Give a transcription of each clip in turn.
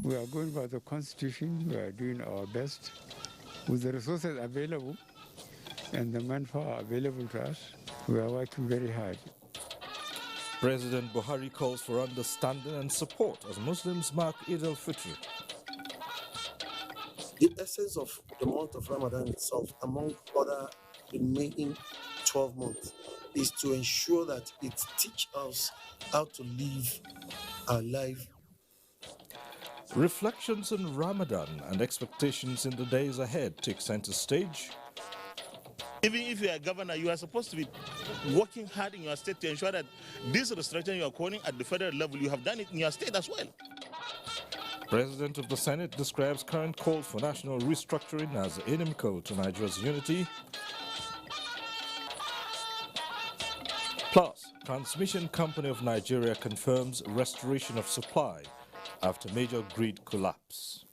We are going by the Constitution. We are doing our best with the resources available and the manpower available to us. We are working very hard. President Buhari calls for understanding and support as Muslims mark Eid al-Fitr. The essence of the month of Ramadan itself, among other remaining 12 months, is to ensure that it teaches us how to live our life. Reflections on Ramadan and expectations in the days ahead take center stage. Even if you are a governor, you are supposed to be working hard in your state to ensure that this restriction you are calling at the federal level, you have done it in your state as well. President of the Senate describes current call for national restructuring as inimical to Nigeria's unity. Plus, Transmission Company of Nigeria confirms restoration of supply after major grid collapse.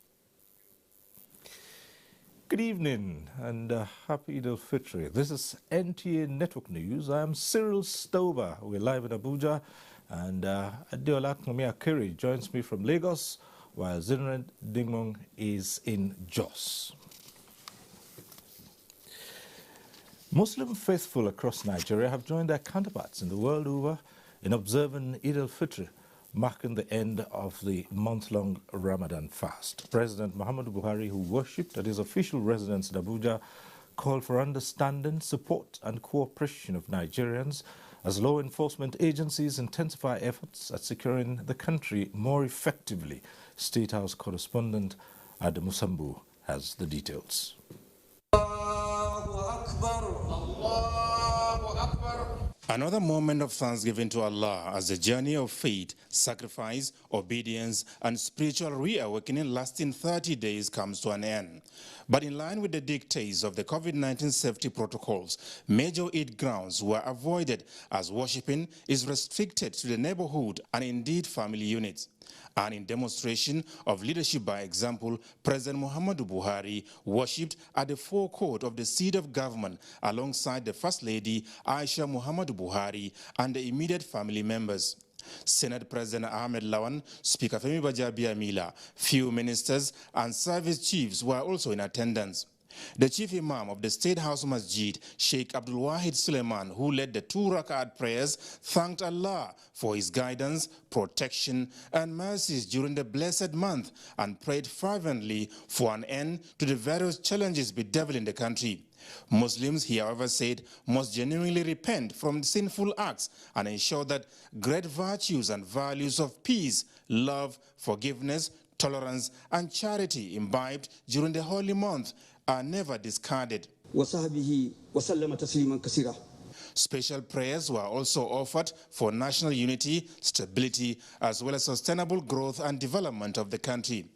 Good evening and happy Eid al-Fitr. This is NTA Network News. I am Cyril Stover. We're live in Abuja, and Adeola Akere joins me from Lagos, while Zinred Dingmong is in Jos. Muslim faithful across Nigeria have joined their counterparts in the world over in observing Eid al-Fitr, marking the end of the month-long Ramadan fast. President Muhammadu Buhari, who worshipped at his official residence in Abuja, called for understanding, support and cooperation of Nigerians as law enforcement agencies intensify efforts at securing the country more effectively. State House correspondent Adam Musambu has the details. Another moment of thanksgiving to Allah as the journey of faith, sacrifice, obedience, and spiritual reawakening lasting 30 days comes to an end. But in line with the dictates of the COVID-19 safety protocols, major Eid grounds were avoided as worshipping is restricted to the neighborhood and indeed family units. And in demonstration of leadership by example, President Muhammadu Buhari worshipped at the forecourt of the seat of government alongside the First Lady Aisha Muhammadu Buhari and the immediate family members. Senate President Ahmed Lawan, Speaker Femi Bajabiamila, few ministers and service chiefs were also in attendance. The chief imam of the State House Masjid, Sheikh Abdul Wahid Suleiman, who led the 2 Rak'at prayers, thanked Allah for his guidance, protection and mercies during the blessed month and prayed fervently for an end to the various challenges bedeviling the country. Muslims, he however said, must genuinely repent from sinful acts and ensure that great virtues and values of peace, love, forgiveness, tolerance and charity imbibed during the holy month are never discarded. Special prayers were also offered for national unity, stability, as well as sustainable growth and development of the country.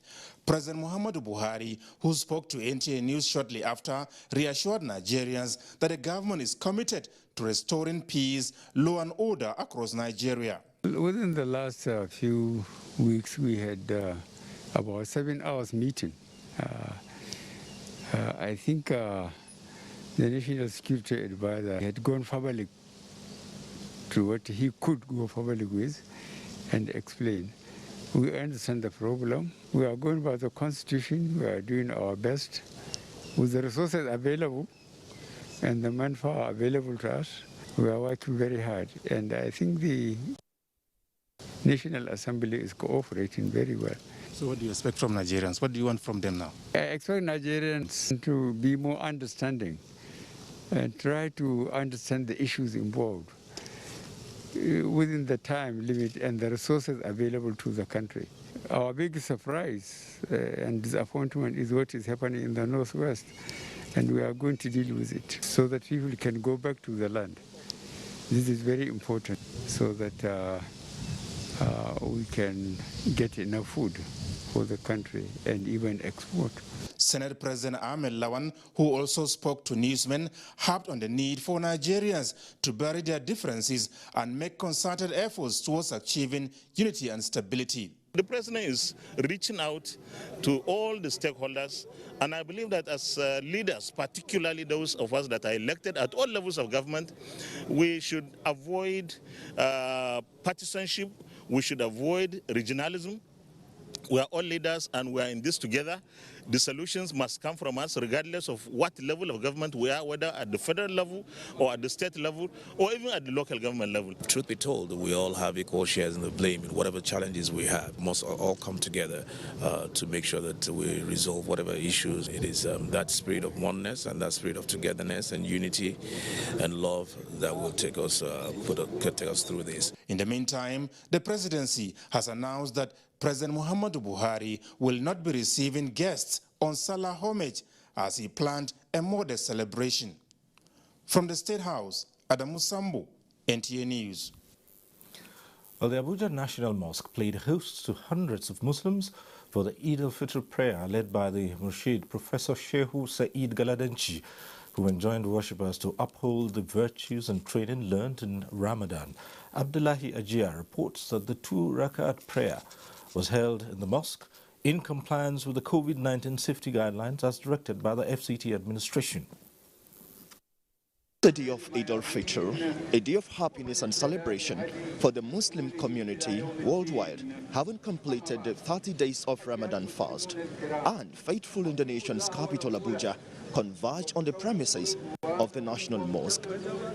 President Muhammadu Buhari, who spoke to NTA News shortly after, reassured Nigerians that the government is committed to restoring peace, law and order across Nigeria. Within the last few weeks, we had about 7 hours meeting. I think the National Security Advisor had gone public to what he could go public with and explain. We understand the problem. We are going by the Constitution. We are doing our best with the resources available and the manpower available to us. We are working very hard, and I think the National Assembly is cooperating very well. So what do you expect from Nigerians? What do you want from them now? I expect Nigerians to be more understanding and try to understand the issues involved within the time limit and the resources available to the country. Our biggest surprise and disappointment is what is happening in the Northwest, and we are going to deal with it so that people can go back to the land. This is very important so that we can get enough food for the country and even export. Senate President Ahmed Lawan, who also spoke to newsmen, harped on the need for Nigerians to bury their differences and make concerted efforts towards achieving unity and stability. The president is reaching out to all the stakeholders, and I believe that as leaders, particularly those of us that are elected at all levels of government, we should avoid partisanship, we should avoid regionalism, We are all leaders and we are in this together. The solutions must come from us regardless of what level of government we are, whether at the federal level or at the state level or even at the local government level. Truth be told, we all have equal shares in the blame in whatever challenges we have. We must all come together to make sure that we resolve whatever issues. It is that spirit of oneness and that spirit of togetherness and unity and love that will take us through this. In the meantime, the presidency has announced that President Muhammadu Buhari will not be receiving guests on Salah homage as he planned a modest celebration. From the State House, Adamu Sambo, NTA News. Well, the Abuja National Mosque played host to hundreds of Muslims for the Eid al-Fitr prayer led by the Murshid Professor Shehu Saeed Galadanchi, who enjoined worshippers to uphold the virtues and training learned in Ramadan. Abdullahi Ajia reports that the 2-rakat prayer was held in the mosque in compliance with the COVID-19 safety guidelines as directed by the FCT administration. The day of Eid al-Fitr, a day of happiness and celebration for the Muslim community worldwide, having completed the 30 days of Ramadan fast, and faithful in the nation's capital Abuja converged on the premises of the National Mosque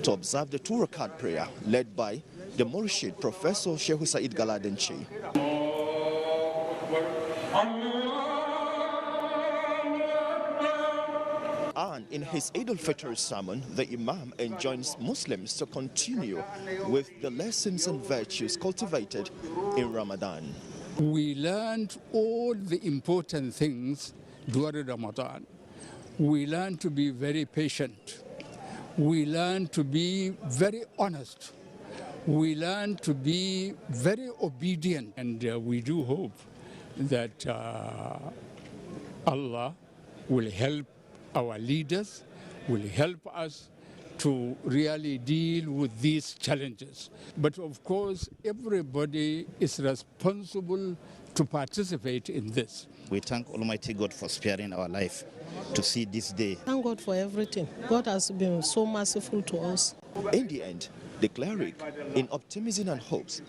to observe the 2-rakat prayer led by the Murshid Professor Shehu Saeed Galadanchi. And in his Eid al-Fitr sermon, the Imam enjoins Muslims to continue with the lessons and virtues cultivated in Ramadan. We learned all the important things during Ramadan. We learned to be very patient. We learned to be very honest. We learned to be very obedient. And we do hope that Allah will help our leaders, will help us to really deal with these challenges. But of course, everybody is responsible to participate in this. We thank Almighty God for sparing our life to see this day. Thank God for everything. God has been so merciful to us. In the end, the cleric, in optimism and hopes,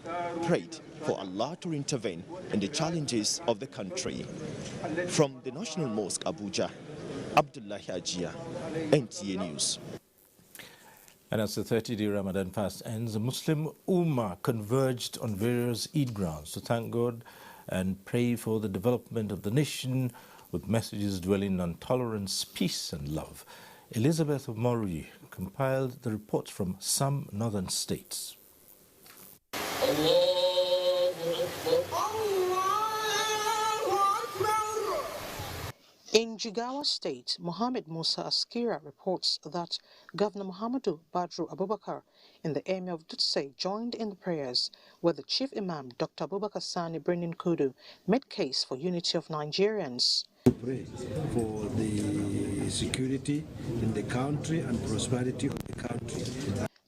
prayed for Allah to intervene in the challenges of the country. From the National Mosque, Abuja, Abdullahi Ajia, NTA News. And as the 30-day Ramadan fast ends, the Muslim Ummah converged on various Eid grounds to thank God and pray for the development of the nation with messages dwelling on tolerance, peace and love. Elizabeth Mori compiled the reports from some northern states. In Jigawa State, Mohammed Musa Askira reports that Governor Muhammadu Badru Abubakar in the Emir of Dutse joined in the prayers, where the Chief Imam, Dr. Abubakar Sani Birnin Kudu, made case for unity of Nigerians. Pray for the security in the country and prosperity of the country.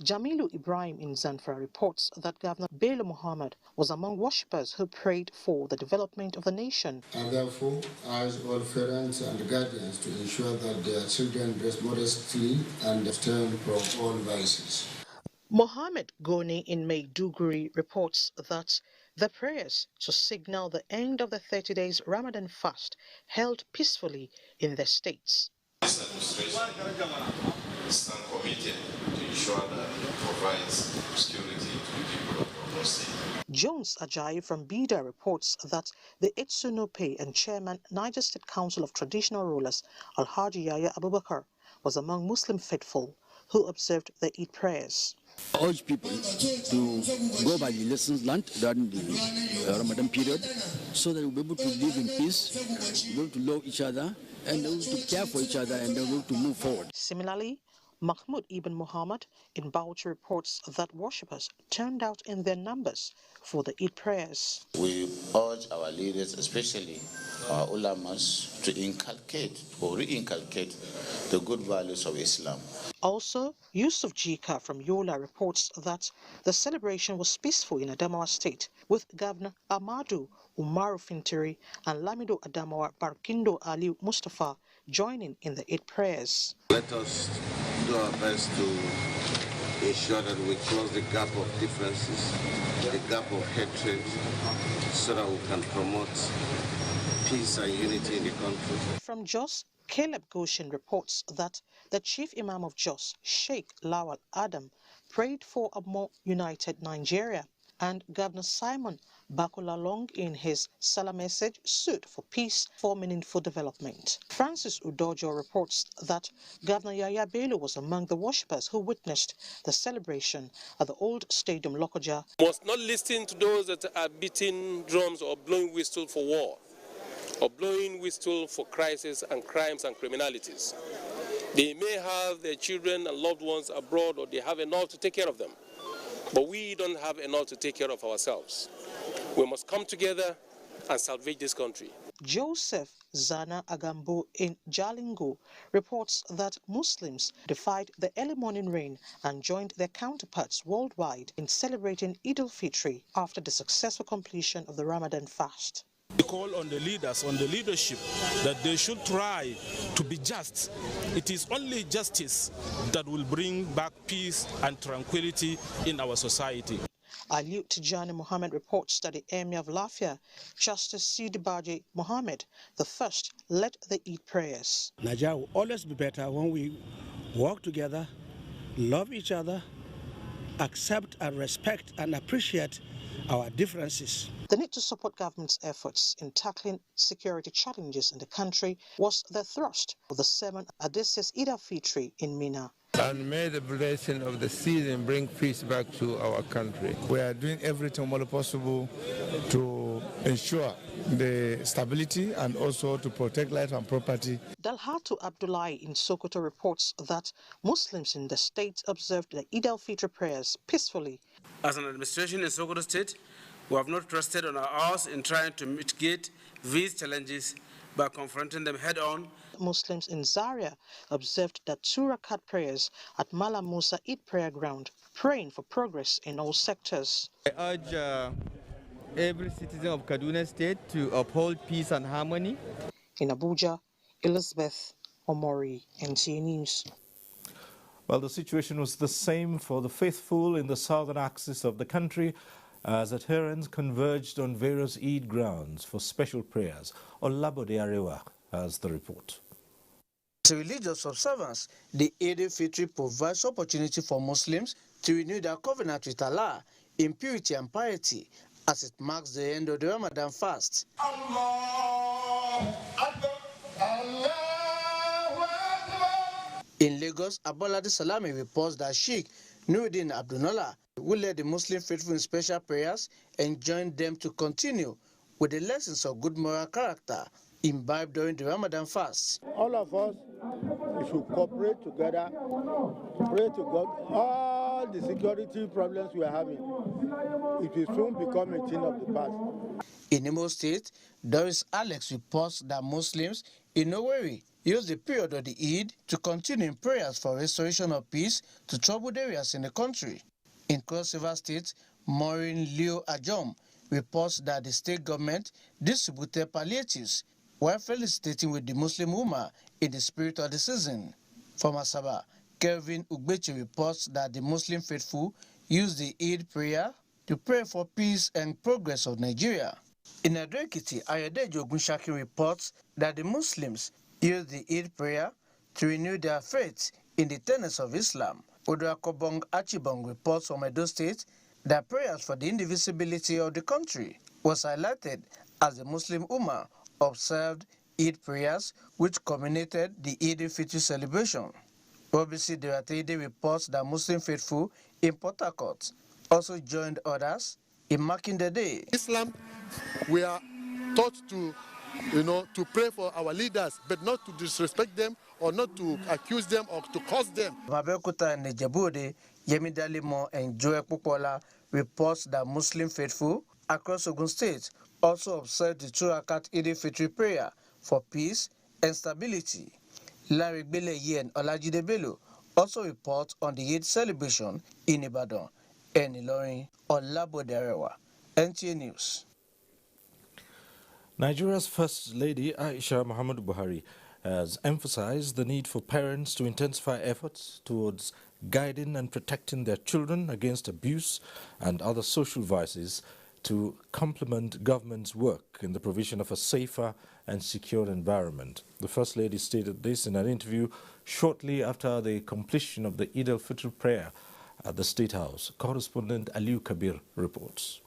Jamilu Ibrahim in Zanfara reports that Governor Bello Muhammad was among worshippers who prayed for the development of the nation. And therefore, urge all parents and guardians to ensure that their children dress modestly and abstain from all vices. Mohammed Goni in Maiduguri reports that the prayers to signal the end of the 30 days Ramadan fast held peacefully in their states. This administration is committed to ensure that it provides security to the people of our state. Jones Ajayi from Bida reports that the Etsunope and chairman Niger State Council of Traditional Rulers Alhaji Yahya Abubakar was among Muslim faithful who observed the Eid prayers. I urge people to go by the lessons learned during the Ramadan period so that we'll be able to live in peace, we'll be able to love each other, and we'll be able to care for each other, and then we'll be able to move forward. Similarly, Mahmoud Ibn Muhammad in Bauchi reports that worshippers turned out in their numbers for the Eid prayers. We urge our leaders, especially our ulamas, to inculcate or re-inculcate the good values of Islam. Also, Yusuf Jika from Yola reports that the celebration was peaceful in Adamawa State, with Governor Amadou Umaru Fintiri and Lamido Adamawa Barkindo Ali Mustafa joining in the Eid prayers. Let us do our best to ensure that we close the gap of differences, the gap of hatred, so that we can promote peace and unity in the country. From Jos, Caleb Goshen reports that the Chief Imam of Jos, Sheikh Lawal Adam, prayed for a more united Nigeria, and Governor Simon Bakulalong in his Salah message sued for peace for meaningful development. Francis Udojo reports that Governor Yaya Bello was among the worshippers who witnessed the celebration at the old stadium Lokoja. Must not listen to those that are beating drums or blowing whistle for war, or blowing whistle for crisis and crimes and criminalities. They may have their children and loved ones abroad, or they have enough to take care of them. But we don't have enough to take care of ourselves. We must come together and salvage this country. Joseph Zana Agambo in Jalingo reports that Muslims defied the early morning rain and joined their counterparts worldwide in celebrating Eid al-Fitr after the successful completion of the Ramadan fast. We call on the leaders, on the leadership, that they should try to be just. It is only justice that will bring back peace and tranquility in our society. Aliu Tijani Mohammed reports that the Emir of Lafia, Justice Sidi Baji Mohammed, the first, led the Eid prayers. Nigeria will always be better when we work together, love each other, accept and respect and appreciate our differences. The need to support government's efforts in tackling security challenges in the country was the thrust of the 7th Adesia's Eid al-Fitr in Mina. And may the blessing of the season bring peace back to our country. We are doing everything possible to ensure the stability and also to protect life and property. Dalhatu Abdullahi in Sokoto reports that Muslims in the state observed the Eid al-Fitr prayers peacefully. As an administration in Sokoto State, we have not rested on our hours in trying to mitigate these challenges by confronting them head-on. Muslims in Zaria observed the 2 Rakat prayers at Mala Musa Eid prayer ground, praying for progress in all sectors. I urge every citizen of Kaduna State to uphold peace and harmony. In Abuja, Elizabeth Omori, NTA News. Well, the situation was the same for the faithful in the southern axis of the country as adherents converged on various Eid grounds for special prayers. Olabode Arewa has the report. As a religious observance, the Eid al-Fitr provides opportunity for Muslims to renew their covenant with Allah in purity and piety as it marks the end of the Ramadan fast. In Lagos, Abolade Salami reports that Sheikh Nuruddin Abdullah will lead the Muslim faithful in special prayers and join them to continue with the lessons of good moral character imbibed during the Ramadan fast. All of us, if we cooperate together, pray to God, all the security problems we are having, it will soon become a thing of the past. In Imo State, Doris Alex reports that Muslims in Owerri use the period of the Eid to continue in prayers for restoration of peace to troubled areas in the country. In Cross River State, Maureen Leo Ajom reports that the state government distributed palliatives while felicitating with the Muslim Ummah in the spirit of the season. From Asaba, Kelvin Ugbechi reports that the Muslim faithful use the Eid prayer to pray for peace and progress of Nigeria. In Ado-Ekiti, Ayodeji Ogunshaki reports that the Muslims use the Eid prayer to renew their faith in the tenets of Islam. Oduakobong Achibong reports from Edo State that prayers for the indivisibility of the country was highlighted as the Muslim Ummah observed Eid prayers which culminated the Eid al-Fitr celebration. BBC Deratede reports that Muslim faithful in Port Harcourt also joined others in marking the day. Islam, we are taught to to pray for our leaders, but not to disrespect them or not to accuse them or to curse them. Mabekuta and Nejabode, Yemidalimo and Joe Popola reports that Muslim faithful across Ogun State also observed the 2 Rakat Eid al-Fitr prayer for peace and stability. Larry Beleye and Olajide Bello also report on the Eid celebration in Ibadan and Ilorin. Olabode Arewa, NTA News. Nigeria's First Lady Aisha Muhammadu Buhari has emphasized the need for parents to intensify efforts towards guiding and protecting their children against abuse and other social vices to complement government's work in the provision of a safer and secure environment. The First Lady stated this in an interview shortly after the completion of the Eid al-Fitr prayer at the State House. Correspondent Aliu Kabir reports.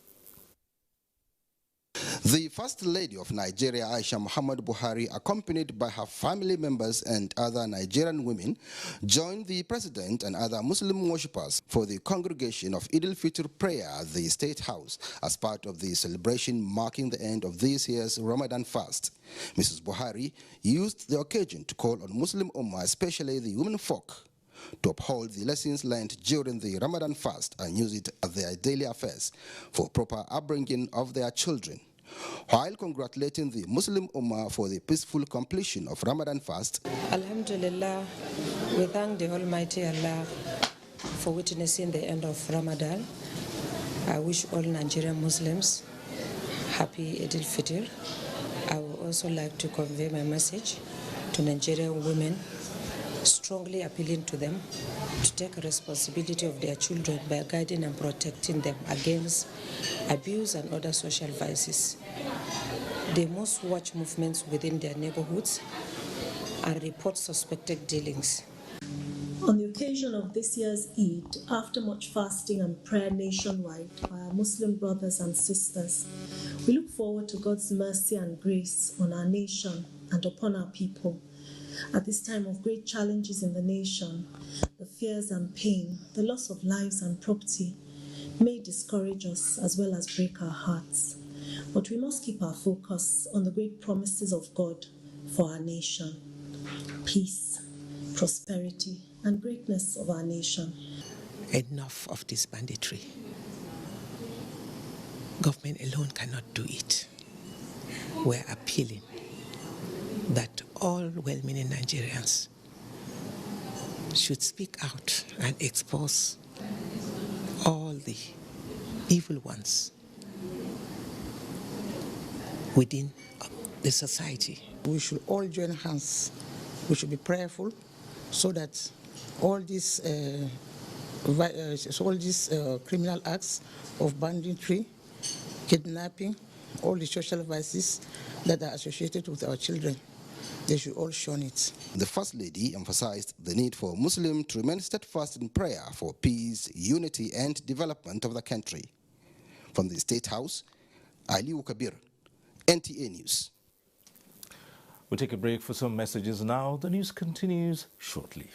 The First Lady of Nigeria, Aisha Muhammad Buhari, accompanied by her family members and other Nigerian women, joined the President and other Muslim worshippers for the congregation of Eid al-Fitr prayer at the State House as part of the celebration marking the end of this year's Ramadan fast. Mrs. Buhari used the occasion to call on Muslim Ummah, especially the women folk, to uphold the lessons learned during the Ramadan fast and use it as their daily affairs for proper upbringing of their children. While congratulating the Muslim Ummah for the peaceful completion of Ramadan fast, Alhamdulillah, we thank the Almighty Allah for witnessing the end of Ramadan. I wish all Nigerian Muslims happy Eid al-Fitr. I would also like to convey my message to Nigerian women, strongly appealing to them to take responsibility of their children by guiding and protecting them against abuse and other social vices. They must watch movements within their neighborhoods and report suspected dealings. On the occasion of this year's Eid, after much fasting and prayer nationwide by our Muslim brothers and sisters, we look forward to God's mercy and grace on our nation and upon our people. At this time of great challenges in the nation, the fears and pain, the loss of lives and property may discourage us as well as break our hearts. But we must keep our focus on the great promises of God for our nation, peace, prosperity, and greatness of our nation. Enough of this banditry. Government alone cannot do it. We're appealing that all well-meaning Nigerians should speak out and expose all the evil ones within the society. We should all join hands. We should be prayerful so that all these criminal acts of banditry, kidnapping, all the social vices that are associated with our children, they should all shun it. The First Lady emphasized the need for Muslims to remain steadfast in prayer for peace, unity, and development of the country. From the State House, Aliu Kabir, NTA News. We'll take a break for some messages now. The news continues shortly.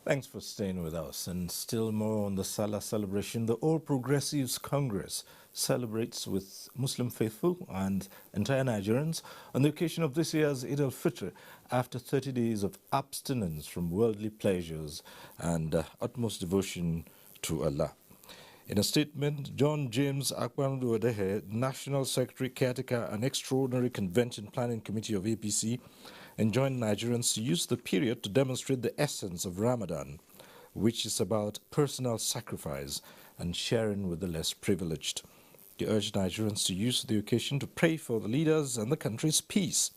Thanks for staying with us. And still more on the Salah celebration. The All Progressives Congress celebrates with Muslim faithful and entire Nigerians on the occasion of this year's Eid al-Fitr after 30 days of abstinence from worldly pleasures and utmost devotion to Allah. In a statement, John James Akpandu-Adehe, National Secretary, Caretaker and Extraordinary Convention Planning Committee of APC, enjoined Nigerians to use the period to demonstrate the essence of Ramadan, which is about personal sacrifice and sharing with the less privileged. He urged Nigerians to use the occasion to pray for the leaders and the country's peace.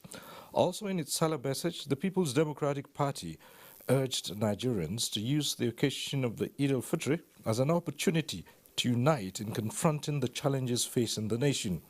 Also in its Salah message, the People's Democratic Party urged Nigerians to use the occasion of the Eid al-Fitr as an opportunity to unite in confronting the challenges facing the nation.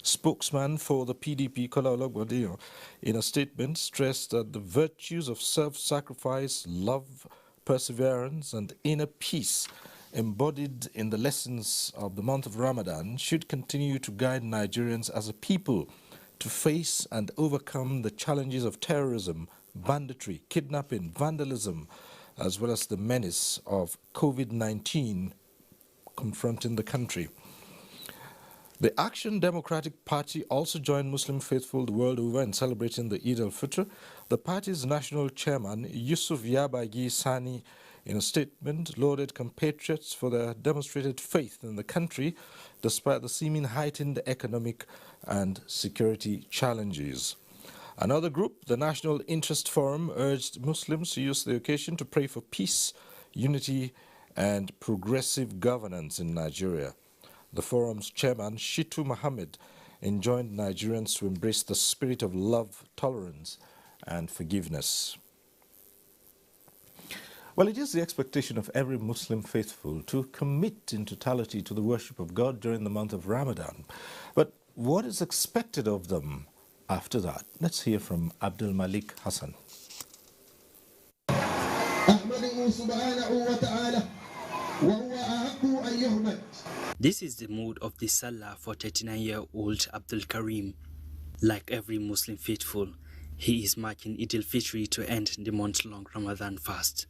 Spokesman for the PDP, Kola Ologbodeyo, in a statement stressed that the virtues of self-sacrifice, love, perseverance and inner peace embodied in the lessons of the month of Ramadan should continue to guide Nigerians as a people to face and overcome the challenges of terrorism, banditry, kidnapping, vandalism, as well as the menace of COVID-19 confronting the country. The Action Democratic Party also joined Muslim faithful the world over in celebrating the Eid al-Fitr. The party's national chairman, Yusuf Yabagi Sani, in a statement, lauded compatriots for their demonstrated faith in the country despite the seeming heightened economic and security challenges. Another group, the National Interest Forum, urged Muslims to use the occasion to pray for peace, unity, and progressive governance in Nigeria. The forum's chairman, Shitu Mohammed, enjoined Nigerians to embrace the spirit of love, tolerance, and forgiveness. Well, it is the expectation of every Muslim faithful to commit in totality to the worship of God during the month of Ramadan. But what is expected of them after that? Let's hear from Abdul Malik Hassan. This is the mood of the Salah for 39-year-old Abdul Karim. Like every Muslim faithful, he is marking Eid al-Fitr to end the month-long Ramadan fast.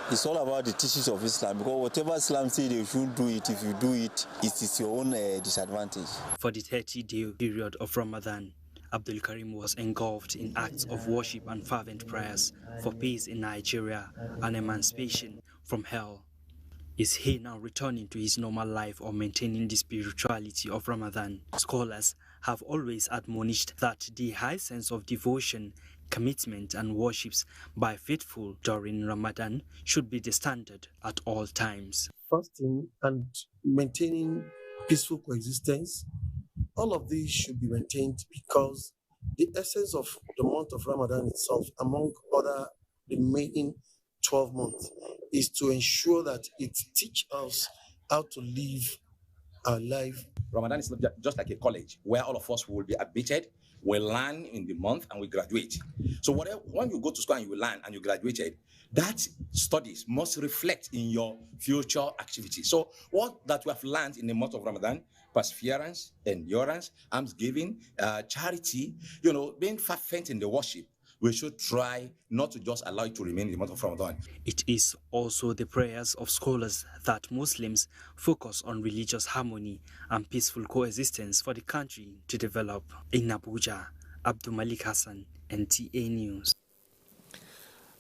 It's all about the teachings of Islam, because whatever Islam says you shouldn't do it, if you do it, it is your own disadvantage. For the 30-day period of Ramadan, Abdul Karim was engulfed in acts of worship and fervent prayers for peace in Nigeria and emancipation from hell. Is he now returning to his normal life or maintaining the spirituality of Ramadan? Scholars have always admonished that the high sense of devotion, commitment and worships by faithful during Ramadan should be the standard at all times. Fasting and maintaining peaceful coexistence, all of these should be maintained, because the essence of the month of Ramadan itself, among other remaining 12 months, is to ensure that it teaches us how to live our life. Ramadan is not just like a college where all of us will be admitted, we learn in the month and we graduate. So when you go to school and you learn and you graduated, that studies must reflect in your future activities. So what that we have learned in the month of Ramadan, perseverance, endurance, almsgiving, charity, being fervent in the worship, we should try not to just allow it to remain in the month of Ramadan. It is also the prayers of scholars that Muslims focus on religious harmony and peaceful coexistence for the country to develop. In Abuja, Abdul Malik Hassan, NTA News.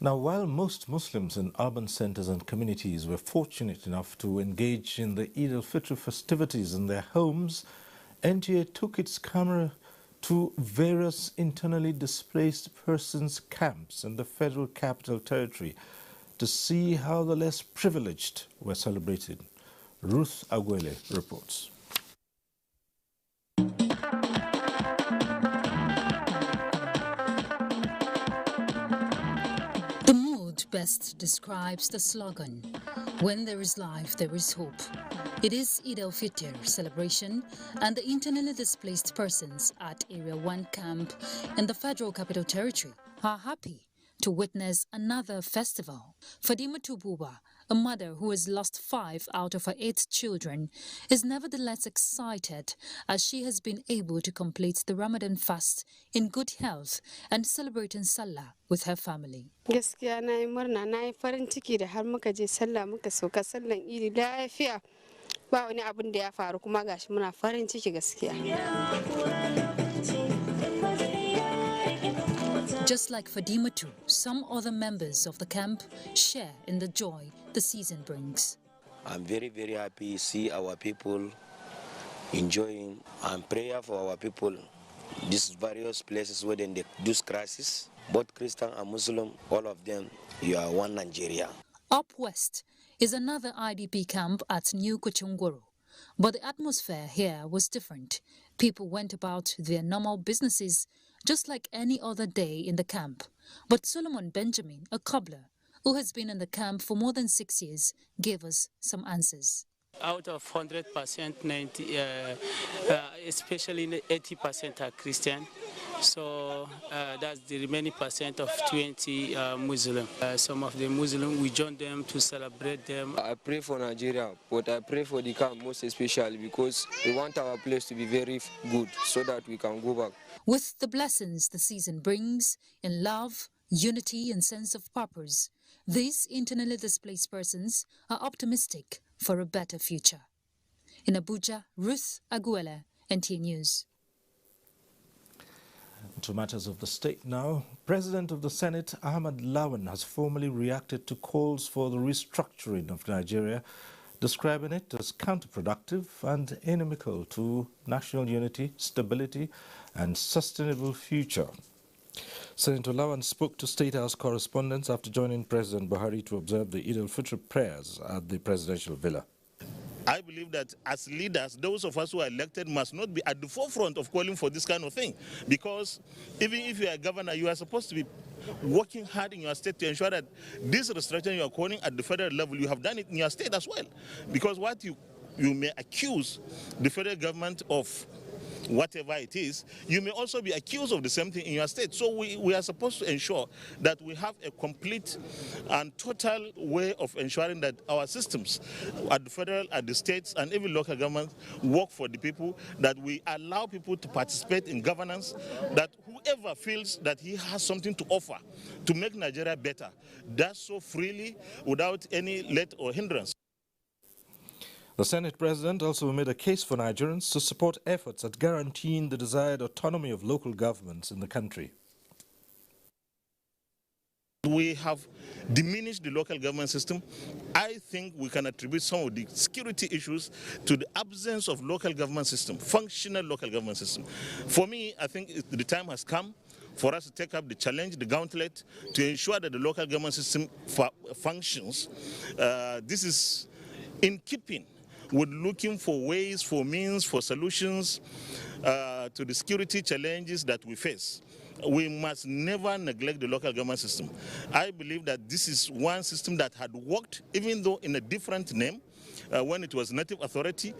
Now, while most Muslims in urban centers and communities were fortunate enough to engage in the Eid al-Fitr festivities in their homes, NTA took its camera to various internally displaced persons camps in the Federal Capital Territory to see how the less privileged were celebrated. Ruth Aguele reports. The mood best describes the slogan, "When there is life, there is hope." It is Eid al-Fitr celebration, and the internally displaced persons at Area 1 camp in the Federal Capital Territory are happy to witness another festival. Fadima Tububa, a mother who has lost 5 out of her 8 children, is nevertheless excited as she has been able to complete the Ramadan fast in good health and celebrating Sallah with her family. Gaskiya na yi murna, na yi farin ciki da har muka je sallah muka sauka sallan Idi lafiya. Ba wani abin da ya faru kuma gashi muna farin ciki gaskiya. Just like Fadima too, some other members of the camp share in the joy the season brings. I'm very, very happy to see our people enjoying and prayer for our people. These various places where they do crisis, both Christian and Muslim, all of them, you are one Nigeria. Up west is another IDP camp at New Kuchunguru. But the atmosphere here was different. People went about their normal businesses just like any other day in the camp. But Solomon Benjamin, a cobbler who has been in the camp for more than 6 years, gave us some answers. Out of 100%, 90, especially 80% are Christian. So that's the remaining percent of 20 Muslim. Some of the Muslim, we join them to celebrate them. I pray for Nigeria, but I pray for the camp most especially because we want our place to be very good so that we can go back. With the blessings the season brings in love, unity and sense of purpose, these internally displaced persons are optimistic for a better future. In Abuja, Ruth Aguele, NTA News. To matters of the state now, President of the Senate, Ahmad Lawan, has formally reacted to calls for the restructuring of Nigeria, describing it as counterproductive and inimical to national unity, stability and sustainable future. Senator Lawan spoke to State House correspondents after joining President Buhari to observe the Eid al-Fitr prayers at the presidential villa. I believe that as leaders, those of us who are elected must not be at the forefront of calling for this kind of thing. Because even if you are a governor, you are supposed to be working hard in your state to ensure that this restructuring you are calling at the federal level, you have done it in your state as well. Because what you may accuse the federal government of whatever it is, you may also be accused of the same thing in your state. So we are supposed to ensure that we have a complete and total way of ensuring that our systems at the federal, at the states, and even local governments work for the people, that we allow people to participate in governance, that whoever feels that he has something to offer to make Nigeria better does so freely without any let or hindrance. The Senate President also made a case for Nigerians to support efforts at guaranteeing the desired autonomy of local governments in the country. We have diminished the local government system. I think we can attribute some of the security issues to the absence of local government system, functional local government system. For me, I think the time has come for us to take up the challenge, the gauntlet, to ensure that the local government system functions. This is in keeping with looking for ways, for means, for solutions to the security challenges that we face. We must never neglect the local government system. I believe that this is one system that had worked, even though in a different name. When it was Native Authority,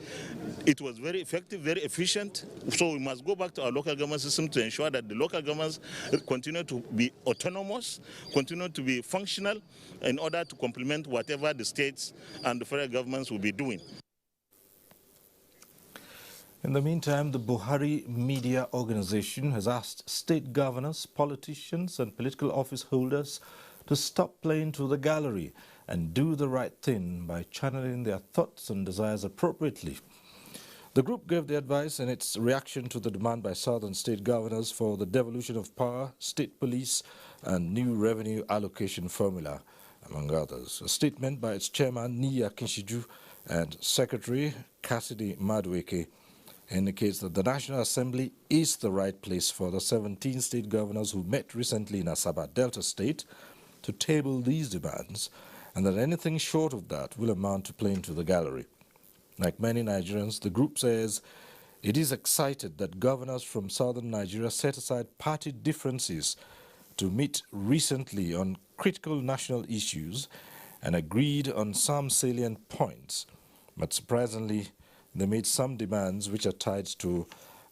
it was very effective, very efficient. So we must go back to our local government system to ensure that the local governments continue to be autonomous, continue to be functional in order to complement whatever the states and the federal governments will be doing. In the meantime, the Buhari Media Organization has asked state governors, politicians and political office holders to stop playing to the gallery and do the right thing by channeling their thoughts and desires appropriately. The group gave the advice in its reaction to the demand by southern state governors for the devolution of power, state police and new revenue allocation formula, among others. A statement by its chairman, Niya Kinshiju, and Secretary Cassidy Madueke indicates that the National Assembly is the right place for the 17 state governors who met recently in Asaba Delta State to table these demands, and that anything short of that will amount to playing to the gallery. Like many Nigerians, the group says it is excited that governors from southern Nigeria set aside party differences to meet recently on critical national issues and agreed on some salient points. But surprisingly, they made some demands which are tied to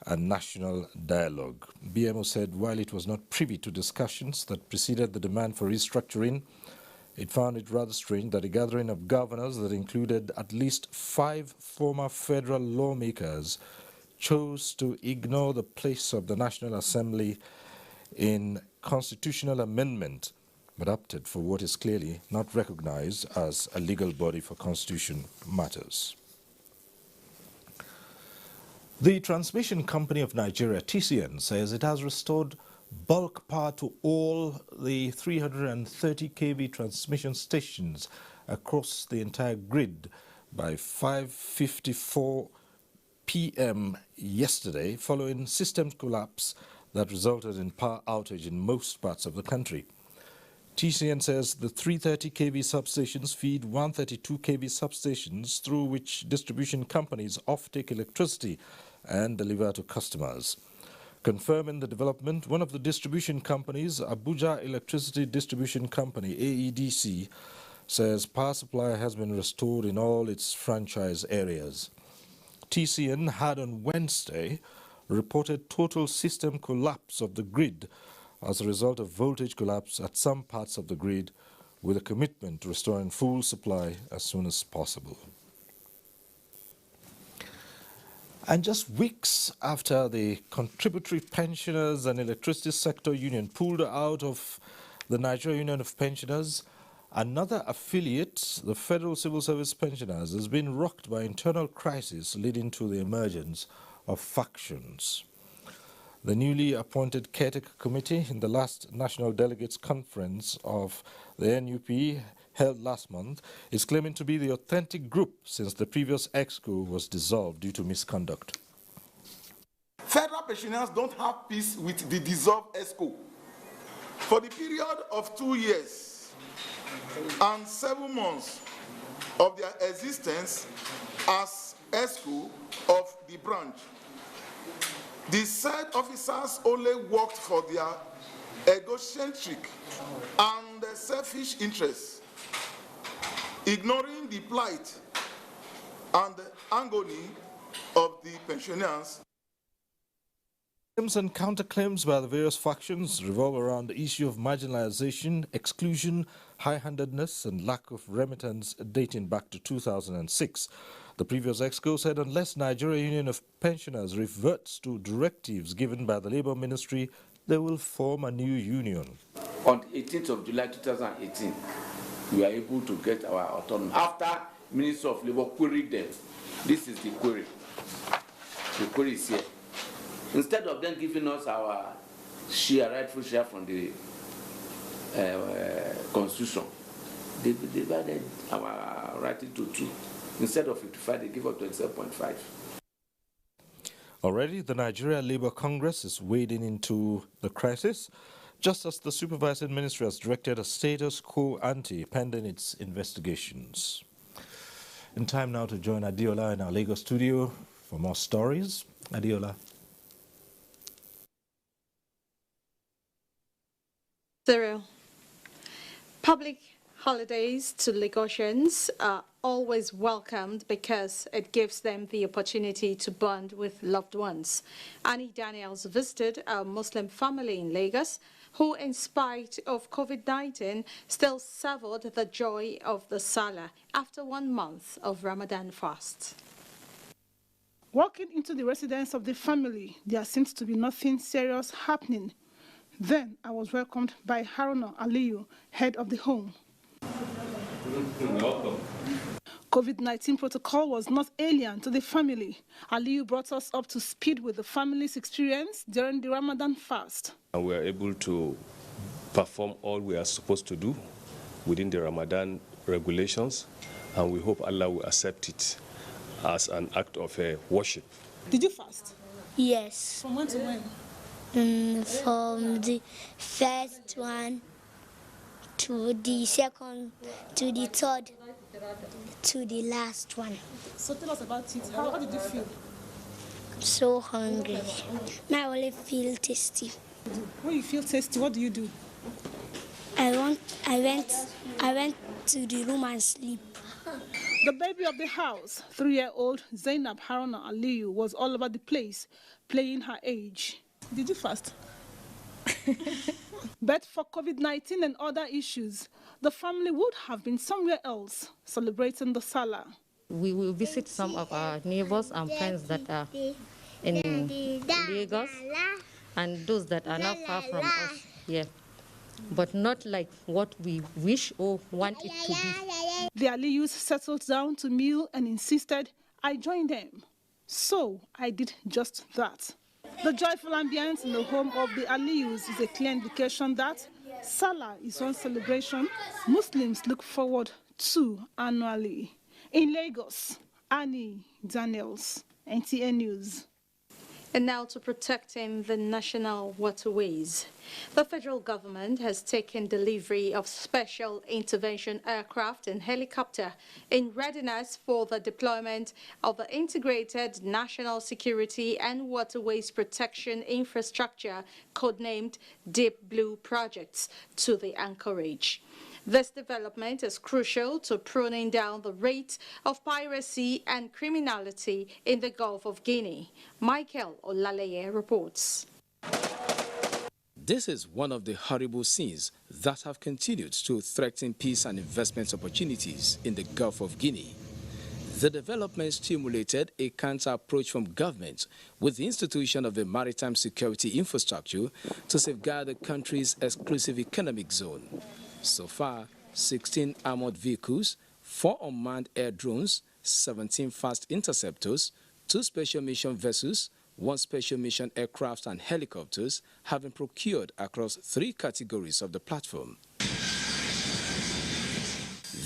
a national dialogue. BMO said while it was not privy to discussions that preceded the demand for restructuring, it found it rather strange that a gathering of governors that included at least 5 former federal lawmakers chose to ignore the place of the National Assembly in constitutional amendment, but opted for what is clearly not recognized as a legal body for constitution matters. The Transmission Company of Nigeria, TCN, says it has restored bulk power to all the 330 kV transmission stations across the entire grid by 5:54 p.m. yesterday, following system collapse that resulted in power outage in most parts of the country. TCN says the 330 kV substations feed 132 kV substations through which distribution companies offtake electricity and deliver to customers. Confirming the development, one of the distribution companies, Abuja Electricity Distribution Company, AEDC, says power supply has been restored in all its franchise areas. TCN had on Wednesday reported total system collapse of the grid as a result of voltage collapse at some parts of the grid, with a commitment to restoring full supply as soon as possible. And just weeks after the Contributory Pensioners and Electricity Sector Union pulled out of the Nigeria Union of Pensioners, another affiliate, the Federal Civil Service Pensioners, has been rocked by internal crisis leading to the emergence of factions. The newly appointed caretaker committee in the last National Delegates Conference of the NUP held last month is claiming to be the authentic group since the previous EXCO was dissolved due to misconduct. Federal pensioners don't have peace with the dissolved EXCO. For the period of 2 years and 7 months of their existence, as ESCO of the branch. The said officers only worked for their egocentric and selfish interests, ignoring the plight and agony of the pensioners. Claims and counterclaims by the various factions revolve around the issue of marginalization, exclusion, high-handedness, and lack of remittance dating back to 2006. The previous EXCO said unless Nigeria Union of Pensioners reverts to directives given by the Labour Ministry, they will form a new union. On the 18th of July 2018, we are able to get our autonomy. After Minister of Labour queried them, this is the query. The query is here. Instead of them giving us our share, rightful share from the Constitution, they divided our right into 2. Instead of 55, they give us 27.5. Already, the Nigeria Labour Congress is wading into the crisis, just as the Supervising Ministry has directed a status quo ante pending its investigations. In time now to join Adiola in our Lagos studio for more stories. Adiola. Cyril, public holidays to Lagosians are always welcomed because it gives them the opportunity to bond with loved ones. Annie Daniels visited a Muslim family in Lagos who, in spite of COVID-19, still savored the joy of the Salah after 1 month of Ramadan fast. Walking into the residence of the family, there seems to be nothing serious happening. Then I was welcomed by Haruna Aliyu, head of the home. Welcome. COVID-19 protocol was not alien to the family. Aliyu brought us up to speed with the family's experience during the Ramadan fast. And we are able to perform all we are supposed to do within the Ramadan regulations, and we hope Allah will accept it as an act of worship. Did you fast? Yes. From when to when? From the first one to the second to the third to the last one. So tell us about it. How did you feel? So hungry. Now I only feel tasty. When you feel tasty, what do you do? I went to the room and sleep. The baby of the house, 3-year-old Zainab Haruna Aliyu, was all over the place, playing her age. Did you fast? But for COVID-19 and other issues, the family would have been somewhere else celebrating the Salah. We will visit some of our neighbors and friends that are in Lagos and those that are not far from us here, but not like what we wish or want it to be. The Aliyus settled down to meal and insisted I join them. So I did just that. The joyful ambience in the home of the Aliyus is a clear indication that Salah is one celebration Muslims look forward to annually. In Lagos, Annie Daniels, NTA News. And now to protecting the national waterways. The federal government has taken delivery of special intervention aircraft and helicopter in readiness for the deployment of the integrated national security and waterways protection infrastructure, codenamed Deep Blue Projects, to the anchorage. This development is crucial to pruning down the rate of piracy and criminality in the Gulf of Guinea. Michael Olaleye reports. This is one of the horrible scenes that have continued to threaten peace and investment opportunities in the Gulf of Guinea. The development stimulated a counter-approach from government with the institution of a maritime security infrastructure to safeguard the country's exclusive economic zone. So far, 16 armored vehicles, 4 unmanned air drones, 17 fast interceptors, 2 special mission vessels, 1 special mission aircraft and helicopters have been procured across 3 categories of the platform.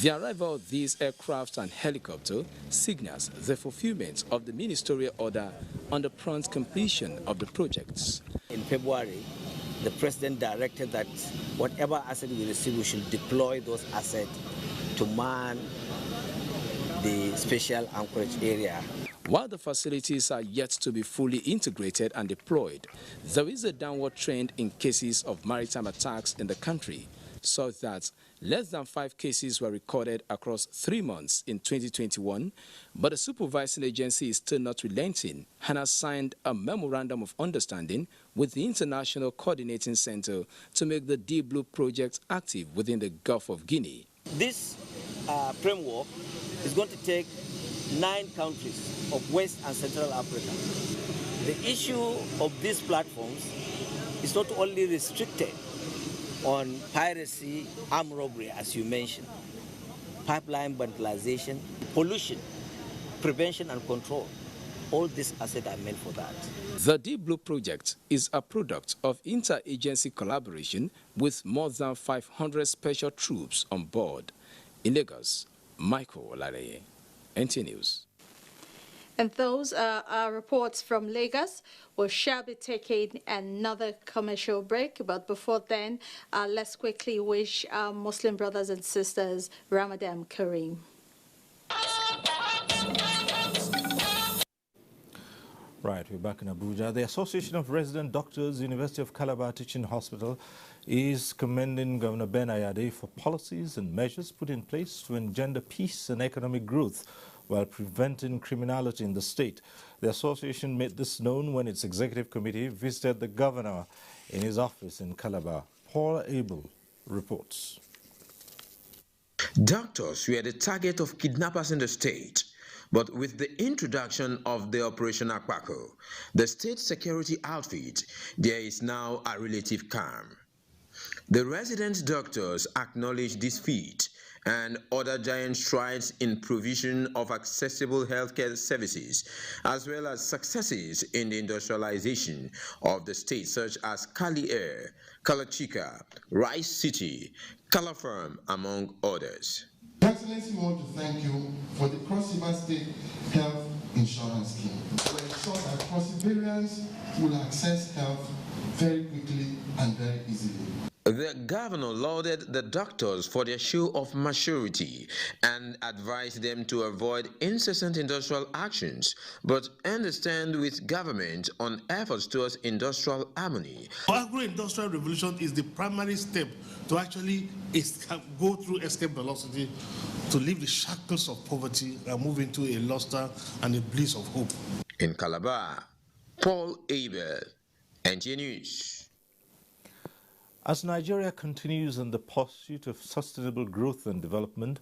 The arrival of these aircraft and helicopter signals the fulfillment of the ministerial order on the prompt completion of the projects. In February, the President directed that whatever asset we receive, we should deploy those assets to man the special anchorage area. While the facilities are yet to be fully integrated and deployed, there is a downward trend in cases of maritime attacks in the country, so that less than 5 cases were recorded across 3 months in 2021, but the supervising agency is still not relenting and has signed a memorandum of understanding with the International Coordinating Center to make the Deep Blue project active within the Gulf of Guinea. This framework is going to take 9 countries of West and Central Africa. The issue of these platforms is not only restricted on piracy, armed robbery, as you mentioned, pipeline vandalization, pollution, prevention and control. All these assets are meant for that. The Deep Blue project is a product of interagency collaboration with more than 500 special troops on board. In Lagos, Michael Olareye, NT News. And those are our reports from Lagos. We shall be taking another commercial break, but before then, let's quickly wish our Muslim brothers and sisters Ramadan Kareem. Right, we're back in Abuja. The Association of Resident Doctors, University of Calabar Teaching Hospital, is commending Governor Ben Ayade for policies and measures put in place to engender peace and economic growth while preventing criminality in the state. The association made this known when its executive committee visited the governor in his office in Calabar. Paul Abel reports. Doctors were the target of kidnappers in the state. But with the introduction of the Operation Akpako, the state security outfit, there is now a relative calm. The resident doctors acknowledge this feat and other giant strides in provision of accessible healthcare services, as well as successes in the industrialization of the state, such as Kali Air, Kalachika, Rice City, Kalafarm, among others. Excellency, we want to thank you for the Cross River State Health Insurance Scheme to ensure that Cross-Riverians will access health very quickly and very easily. The governor lauded the doctors for their show of maturity and advised them to avoid incessant industrial actions, but understand with government on efforts towards industrial harmony. Agro-industrial revolution is the primary step to actually go through escape velocity, to leave the shackles of poverty and move into a luster and a bliss of hope. In Calabar, Paul Abel, NT News. As Nigeria continues in the pursuit of sustainable growth and development,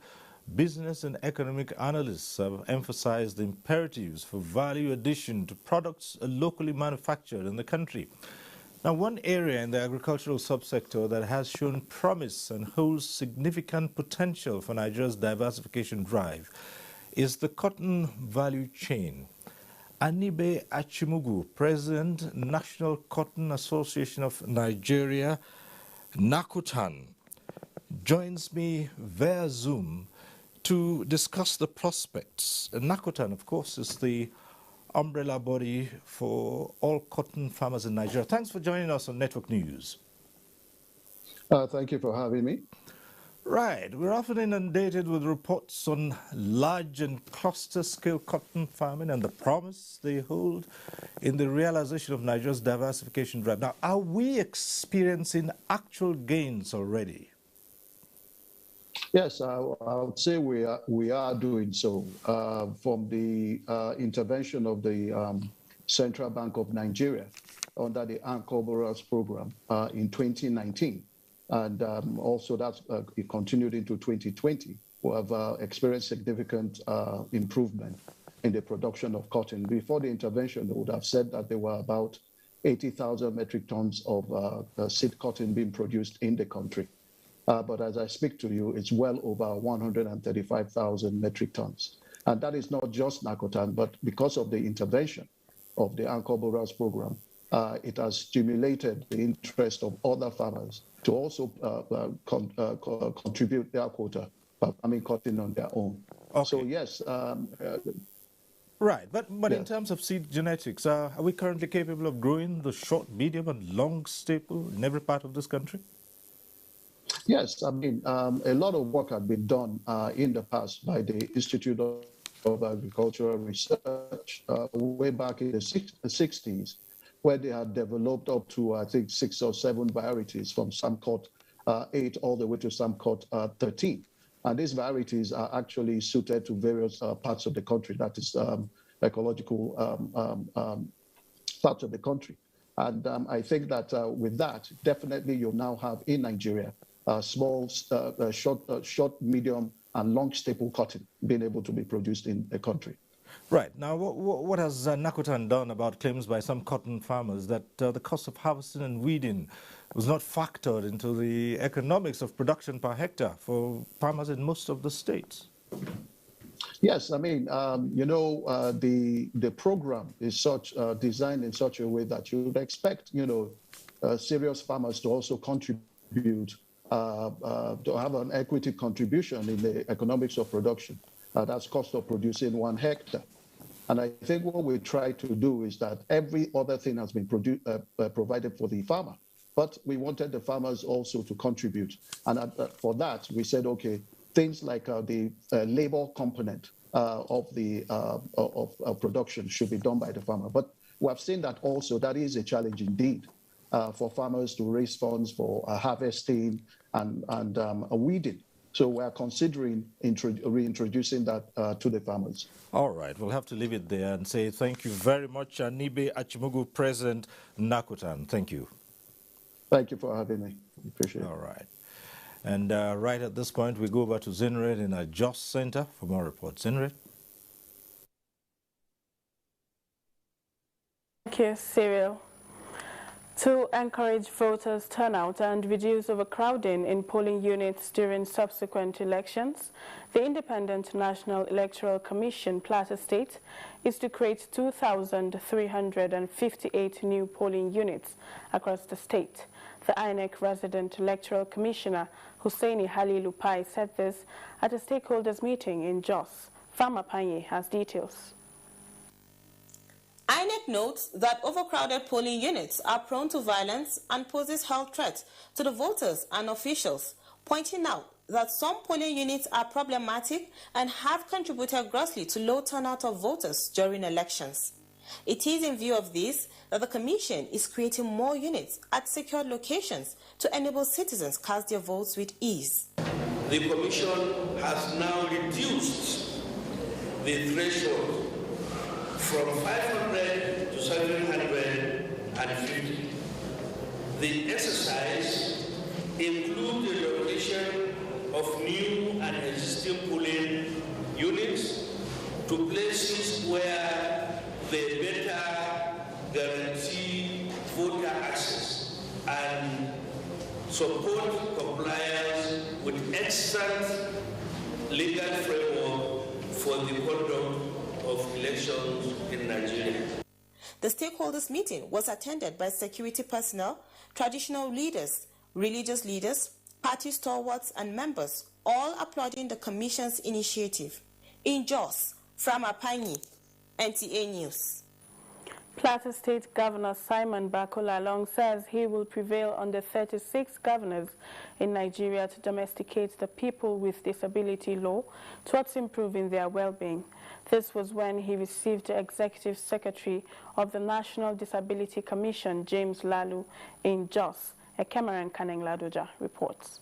business and economic analysts have emphasized the imperatives for value addition to products locally manufactured in the country. Now, one area in the agricultural subsector that has shown promise and holds significant potential for Nigeria's diversification drive is the cotton value chain. Anibe Achimugu, President, National Cotton Association of Nigeria, NACOTAN, joins me via Zoom to discuss the prospects. NACOTAN, of course, is the umbrella body for all cotton farmers in Nigeria. Thanks for joining us on Network News. Thank you for having me. Right. We're often inundated with reports on large and cluster-scale cotton farming and the promise they hold in the realization of Nigeria's diversification drive. Now, are we experiencing actual gains already? Yes, I would say we are doing so. From the intervention of the Central Bank of Nigeria under the Anchor program in 2019. And also that it continued into 2020. We have experienced significant improvement in the production of cotton. Before the intervention, they would have said that there were about 80,000 metric tons of seed cotton being produced in the country. But as I speak to you, it's well over 135,000 metric tons. And that is not just NACOTAN, but because of the intervention of the Anchor program, it has stimulated the interest of other farmers to also contribute their quota by farming cotton on their own. Okay. So yes. Right, but yes. In terms of seed genetics, are we currently capable of growing the short, medium, and long staple in every part of this country? Yes, I mean, a lot of work had been done in the past by the Institute of Agricultural Research way back in the 60s, where they had developed up to, I think, 6 or 7 varieties from Samcot 8 all the way to Samcot 13. And these varieties are actually suited to various parts of the country, that is ecological parts of the country. And I think that with that, definitely you'll now have in Nigeria small, short, medium, and long staple cotton being able to be produced in the country. Right. Now, what has NACOTAN done about claims by some cotton farmers that the cost of harvesting and weeding was not factored into the economics of production per hectare for farmers in most of the states? Yes, I mean, you know, the program is designed in such a way that you would expect, you know, serious farmers to also contribute, to have an equity contribution in the economics of production. That's cost of producing 1 hectare. And I think what we try to do is that every other thing has been provided for the farmer, but we wanted the farmers also to contribute. And for that, we said, okay, things like the labor component of production should be done by the farmer. But we have seen that also that is a challenge indeed for farmers to raise funds for harvesting and weeding. So we are considering reintroducing that to the farmers. All right, we'll have to leave it there and say thank you very much, Anibe Achimugu, President NACOTAN. Thank you. Thank you for having me. Appreciate it. All right. And right at this point, we go over to Zinred in our Jos Center for more reports. Zinred. Thank you, Cyril. To encourage voters' turnout and reduce overcrowding in polling units during subsequent elections, the Independent National Electoral Commission, Plateau State, is to create 2,358 new polling units across the state. The INEC resident electoral commissioner, Hussaini Halilupai, said this at a stakeholders meeting in Jos. Fama Panye has details. INEC notes that overcrowded polling units are prone to violence and poses health threats to the voters and officials, pointing out that some polling units are problematic and have contributed grossly to low turnout of voters during elections. It is in view of this that the Commission is creating more units at secured locations to enable citizens cast their votes with ease. The Commission has now reduced the threshold from 500 to 750. The exercise includes the location of new and existing polling units to places where they better guarantee voter access and support compliance with excellent legal framework for the conduct of elections in Nigeria. The stakeholders meeting was attended by security personnel, traditional leaders, religious leaders, party stalwarts and members, all applauding the Commission's initiative. In Jos, from Apanyi, NTA News. Plateau State Governor Simon Bakola-Long says he will prevail on the 36 governors in Nigeria to domesticate the people with disability law towards improving their well-being. This was when he received the Executive Secretary of the National Disability Commission, James Lalu, in Jos. Cameron Kaneng-Ladoja reports.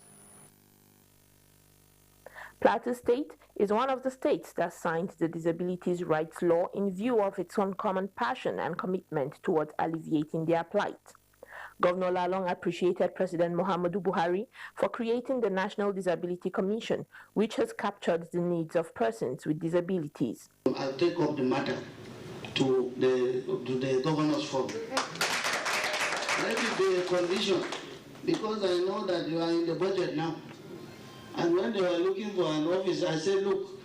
Plateau State is one of the states that signed the Disabilities Rights Law in view of its uncommon passion and commitment towards alleviating their plight. Governor Lalong appreciated President Muhammadu Buhari for creating the National Disability Commission, which has captured the needs of persons with disabilities. I'll take up the matter to the Governor's Forum. Let it be a condition, because I know that you are in the budget now. And when they were looking for an office, I said, look,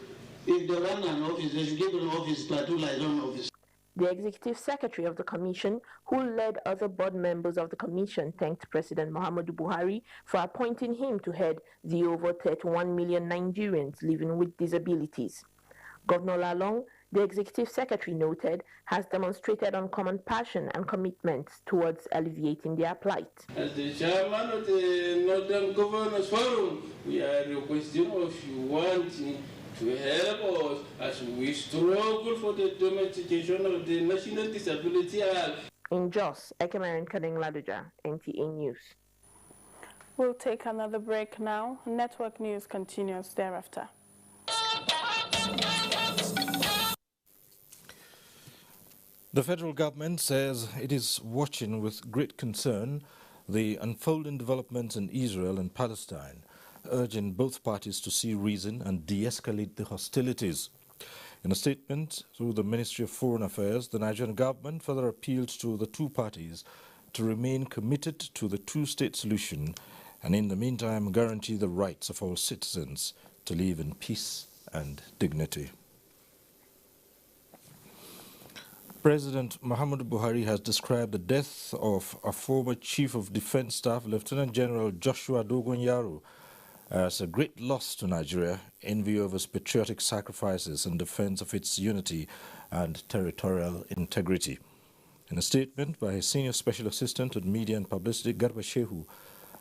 if they run an office, they should give an office, Plateau like an office. The executive secretary of the commission, who led other board members of the commission, thanked President Muhammadu Buhari for appointing him to head the over 31 million Nigerians living with disabilities. Governor Lalong the executive secretary noted, has demonstrated uncommon passion and commitment towards alleviating their plight. As the chairman of the Northern Governors Forum, we are requesting if you want to help us as we struggle for the domestication of the National Disability Act. In Jos, Ekemarin Kading Laduja, NTA News. We'll take another break now. Network news continues thereafter. The federal government says it is watching with great concern the unfolding developments in Israel and Palestine, urging both parties to see reason and de-escalate the hostilities. In a statement through the Ministry of Foreign Affairs, the Nigerian government further appealed to the two parties to remain committed to the two-state solution and in the meantime guarantee the rights of all citizens to live in peace and dignity. President Muhammadu Buhari has described the death of a former Chief of Defense Staff, Lieutenant General Joshua Dogon-Yaro, as a great loss to Nigeria in view of his patriotic sacrifices in defense of its unity and territorial integrity. In a statement by his Senior Special Assistant on Media and Publicity, Garba Shehu,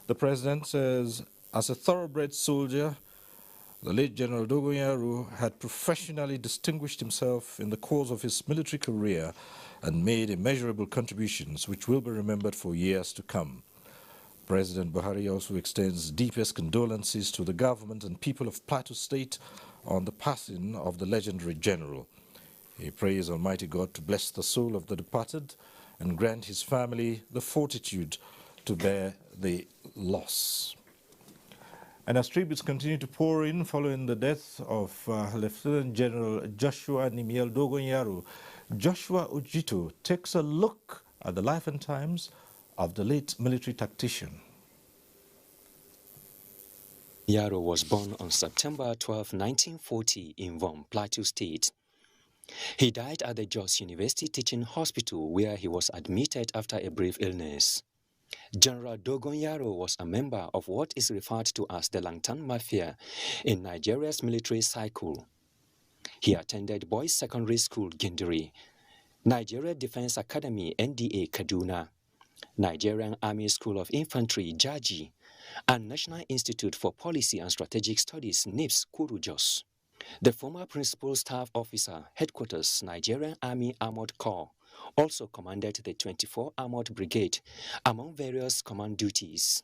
the President says, as a thoroughbred soldier, the late General Dogon-Yaro had professionally distinguished himself in the course of his military career and made immeasurable contributions which will be remembered for years to come. President Buhari also extends deepest condolences to the government and people of Plateau State on the passing of the legendary general. He prays Almighty God to bless the soul of the departed and grant his family the fortitude to bear the loss. And as tributes continue to pour in following the death of Lieutenant General Joshua Nimiel Dogon-Yaro, Joshua Ojito takes a look at the life and times of the late military tactician. Yaro was born on September 12, 1940 in Vom, Plateau State. He died at the Jos University Teaching Hospital where he was admitted after a brief illness. General Dogon-Yaro was a member of what is referred to as the Langtan Mafia in Nigeria's military cycle. He attended Boys Secondary School, Gindiri, Nigeria Defense Academy, NDA, Kaduna, Nigerian Army School of Infantry, Jaji, and National Institute for Policy and Strategic Studies, NIPS, Kuru, Jos. The former Principal Staff Officer, Headquarters, Nigerian Army Armored Corps, also commanded the 24 Armored Brigade, among various command duties.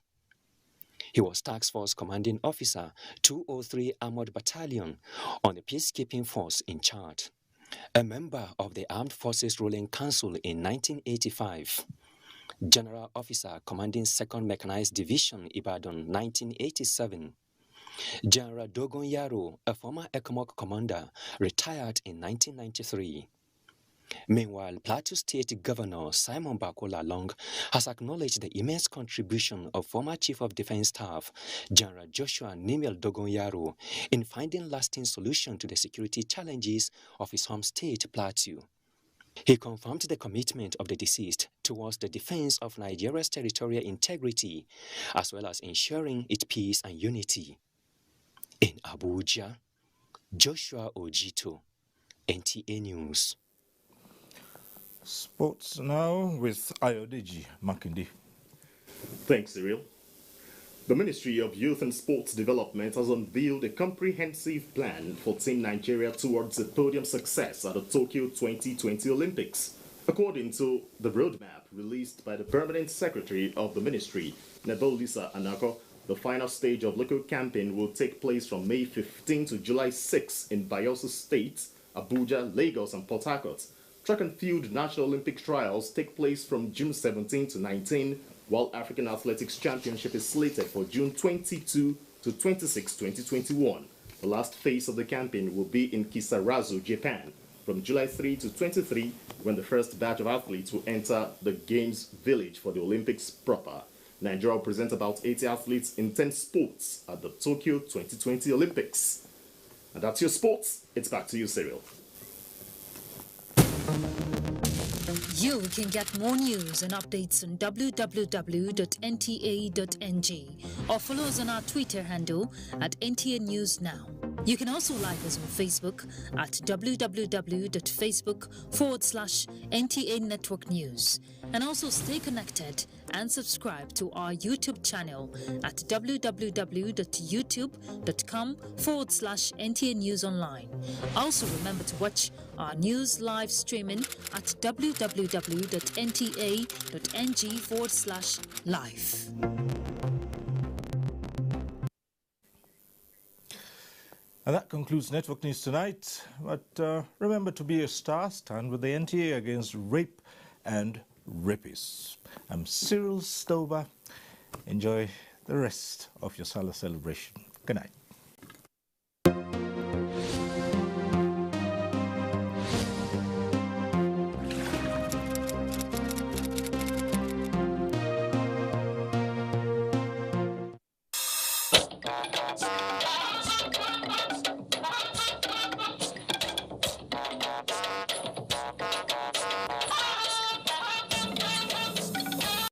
He was Task Force Commanding Officer, 203 Armored Battalion, on the Peacekeeping Force in Chad, a member of the Armed Forces Ruling Council in 1985, General Officer Commanding 2nd Mechanized Division, Ibadan, 1987, General Dogon-Yaro, a former ECOMOG commander, retired in 1993. Meanwhile, Plateau State Governor Simon Bakola Long has acknowledged the immense contribution of former Chief of Defense Staff General Joshua Nimiel Dogon-Yaro in finding lasting solution to the security challenges of his home state, Plateau. He confirmed the commitment of the deceased towards the defense of Nigeria's territorial integrity, as well as ensuring its peace and unity. In Abuja, Joshua Ojito, NTA News. Sports now with Ayodeji Makinde. Thanks, Cyril. The Ministry of Youth and Sports Development has unveiled a comprehensive plan for Team Nigeria towards a podium success at the Tokyo 2020 Olympics. According to the roadmap released by the Permanent Secretary of the Ministry, Nebulisa Anako, the final stage of local campaign will take place from May 15 to July 6 in Bayelsa State, Abuja, Lagos, and Port Harcourt. Track and field National Olympic trials take place from June 17 to 19, while African Athletics Championship is slated for June 22 to 26, 2021. The last phase of the campaign will be in Kisarazu, Japan, from July 3 to 23, when the first batch of athletes will enter the Games Village for the Olympics proper. Nigeria will present about 80 athletes in 10 sports at the Tokyo 2020 Olympics. And that's your sports. It's back to you, Cyril. You can get more news and updates on www.nta.ng or follow us on our Twitter handle at NTA News Now. You can also like us on Facebook at www.facebook.com/NTA Network News, and also stay connected and subscribe to our YouTube channel at www.youtube.com/NTA News Online. Also remember to watch our news live streaming at www.nta.ng/live. And that concludes Network News tonight. But remember to be a star. Stand with the NTA against rape and rapists. I'm Cyril Stover. Enjoy the rest of your Salah celebration. Good night.